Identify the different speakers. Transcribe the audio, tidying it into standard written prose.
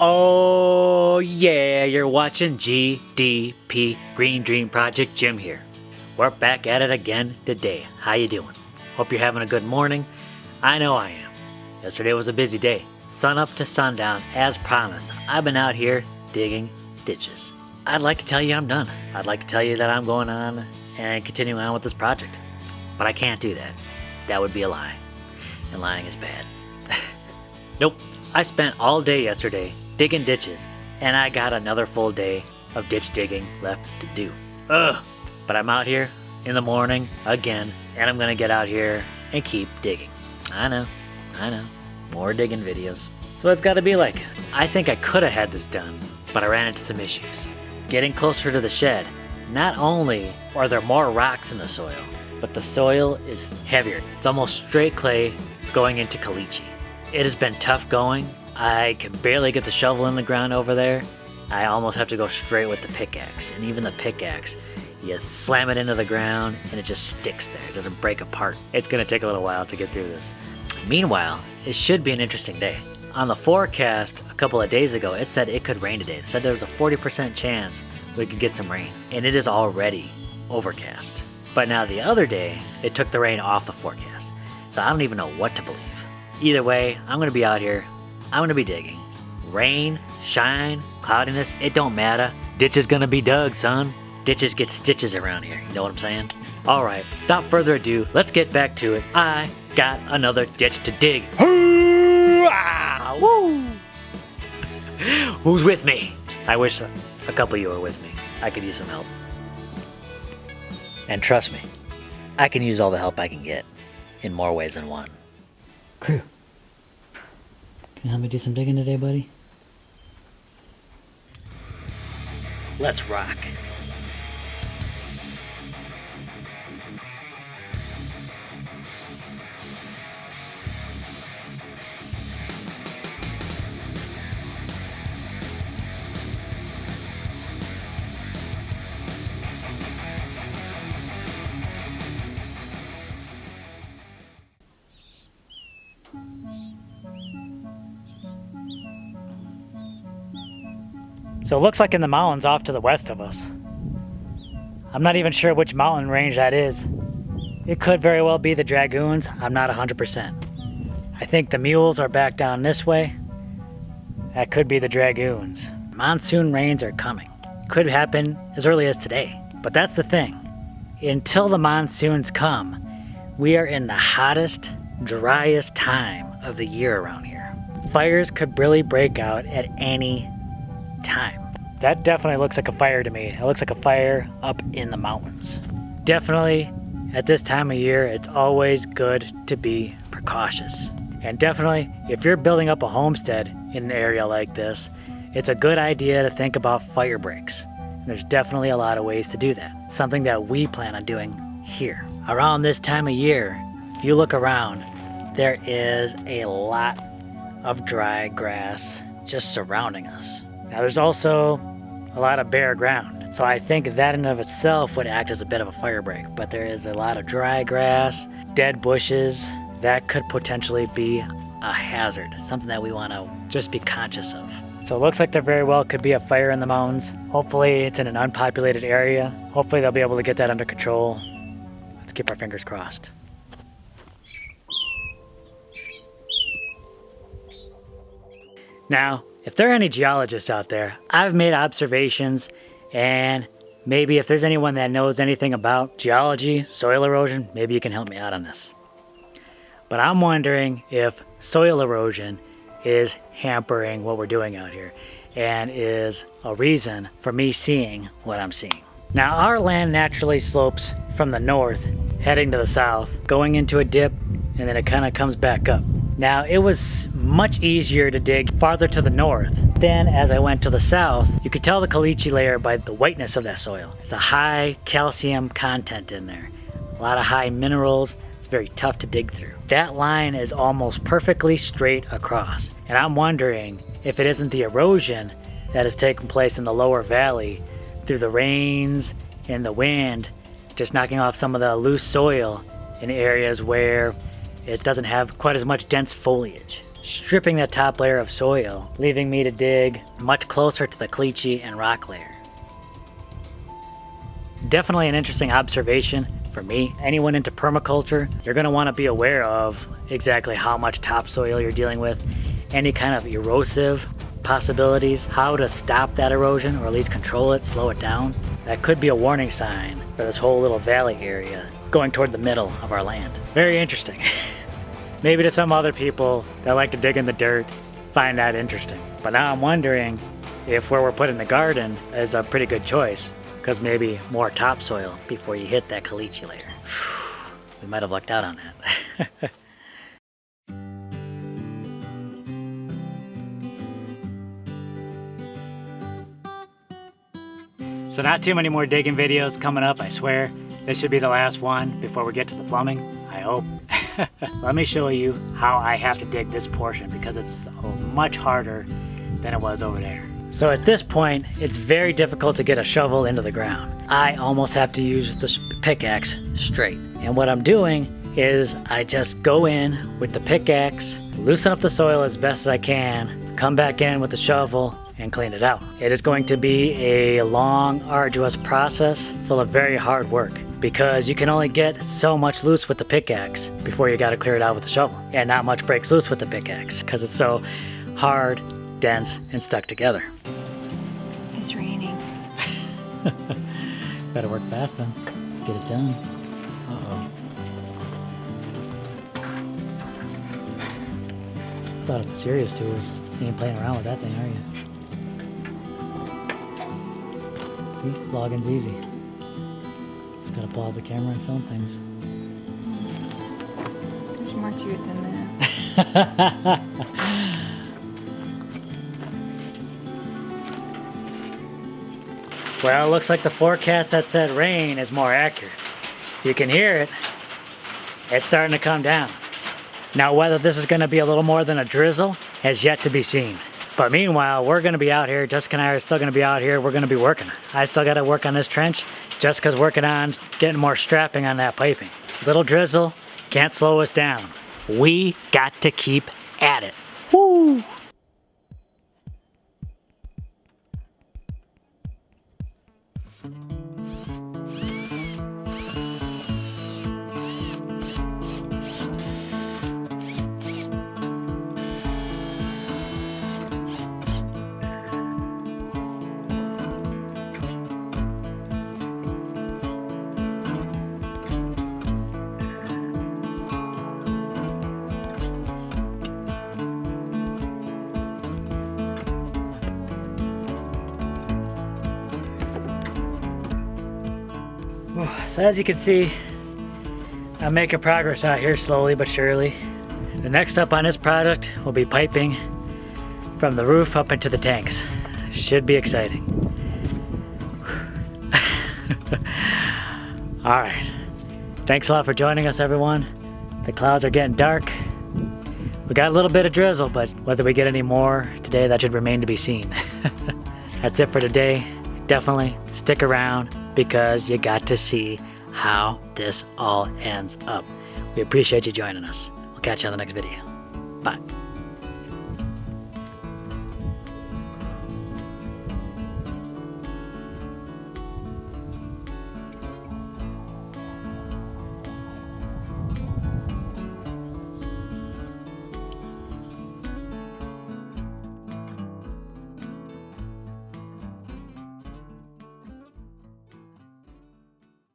Speaker 1: Oh yeah, you're watching GDP, Green Dream Project. Jim here. We're back at it again today. How you doing? Hope you're having a good morning. I know I am. Yesterday was a busy day. Sun up to sundown, as promised. I've been out here digging ditches. I'd like to tell you I'm done. I'd like to tell you that I'm going on and continuing on with this project. But I can't do that. That would be a lie. And lying is bad. Nope. I spent all day yesterday digging ditches, and I got another full day of ditch digging left to do. Ugh! But I'm out here in the morning again, and I'm gonna get out here and keep digging. I know. More digging videos. So it's gotta be like, I think I could have had this done, but I ran into some issues. Getting closer to the shed, not only are there more rocks in the soil, but the soil is heavier. It's almost straight clay going into caliche. It has been tough going. I can barely get the shovel in the ground over there. I almost have to go straight with the pickaxe. And even the pickaxe, you slam it into the ground and it just sticks there. It doesn't break apart. It's gonna take a little while to get through this. Meanwhile, it should be an interesting day. On the forecast a couple of days ago, it said it could rain today. It said there was a 40% chance we could get some rain. And it is already overcast. But now the other day, it took the rain off the forecast. So I don't even know what to believe. Either way, I'm gonna be out here. I'm gonna be digging. Rain, shine, cloudiness, it don't matter. Ditch is gonna be dug, son. Ditches get stitches around here, you know what I'm saying? Alright, without further ado, let's get back to it. I got another ditch to dig. Hoo-ah! Woo! Who's with me? I wish a couple of you were with me. I could use some help. And trust me, I can use all the help I can get in more ways than one. Crew, can you help me do some digging today, buddy? Let's rock. So it looks like in the mountains off to the west of us. I'm not even sure which mountain range that is. It could very well be the Dragoons. I'm not 100%. I think the mules are back down this way. That could be the Dragoons. Monsoon rains are coming. Could happen as early as today. But that's the thing. Until the monsoons come, we are in the hottest, driest time of the year around here. Fires could really break out at any time. That definitely looks like a fire to me. It looks like a fire up in the mountains. Definitely at this time of year, it's always good to be precautious. And definitely, if you're building up a homestead in an area like this, it's a good idea to think about fire breaks. And there's definitely a lot of ways to do that. Something that we plan on doing here. Around this time of year, if you look around, there is a lot of dry grass just surrounding us. Now there's also a lot of bare ground. So I think that in and of itself would act as a bit of a fire break. But there is a lot of dry grass, dead bushes, that could potentially be a hazard. Something that we want to just be conscious of. So it looks like there very well could be a fire in the mountains. Hopefully it's in an unpopulated area. Hopefully they'll be able to get that under control. Let's keep our fingers crossed. Now, if there are any geologists out there, I've made observations, and maybe if there's anyone that knows anything about geology, soil erosion, maybe you can help me out on this. But I'm wondering if soil erosion is hampering what we're doing out here and is a reason for me seeing what I'm seeing. Now, our land naturally slopes from the north, heading to the south, going into a dip, and then it kind of comes back up. Now, it was much easier to dig farther to the north. Then, as I went to the south, you could tell the caliche layer by the whiteness of that soil. It's a high calcium content in there. A lot of high minerals. It's very tough to dig through. That line is almost perfectly straight across. And I'm wondering if it isn't the erosion that has taken place in the lower valley through the rains and the wind, just knocking off some of the loose soil in areas where it doesn't have quite as much dense foliage. stripping that top layer of soil, leaving me to dig much closer to the caliche and rock layer. Definitely an interesting observation for me. Anyone into permaculture, you're going to want to be aware of exactly how much topsoil you're dealing with, any kind of erosive possibilities, how to stop that erosion or at least control it, slow it down. That could be a warning sign for this whole little valley area going toward the middle of our land. Very interesting. Maybe to some other people that like to dig in the dirt find that interesting. But now I'm wondering if where we're putting the garden is a pretty good choice, because maybe more topsoil before you hit that caliche layer. We might have lucked out on that. So not too many more digging videos coming up, I swear. This should be the last one before we get to the plumbing, I hope. Let me show you how I have to dig this portion because it's much harder than it was over there. So at this point, it's very difficult to get a shovel into the ground. I almost have to use the pickaxe straight. And what I'm doing is I just go in with the pickaxe, loosen up the soil as best as I can, come back in with the shovel and clean it out. It is going to be a long, arduous process full of very hard work because you can only get so much loose with the pickaxe before you got to clear it out with the shovel. And not much breaks loose with the pickaxe because it's so hard, dense, and stuck together.
Speaker 2: It's raining.
Speaker 1: Better work fast then. Let's get it done. Uh-oh. Thought it's serious tools. You ain't playing around with that thing, are you? See, vlogging's easy. Just gotta pull out the camera and film things.
Speaker 2: There's more to it than that.
Speaker 1: Well, it looks like the forecast that said rain is more accurate. You can hear it. It's starting to come down. Now, whether this is going to be a little more than a drizzle has yet to be seen. But meanwhile, we're going to be out here. Jessica and I are still going to be out here. We're going to be working. I still got to work on this trench. Jessica's working on getting more strapping on that piping. Little drizzle can't slow us down. We got to keep at it. Woo! So as you can see, I'm making progress out here slowly but surely. The next step on this project will be piping from the roof up into the tanks. Should be exciting. Alright, thanks a lot for joining us, everyone. The clouds are getting dark. We got a little bit of drizzle, but whether we get any more today, that should remain to be seen. That's it for today. Definitely stick around because you got to see how this all ends up. We appreciate you joining us. We'll catch you on the next video. Bye.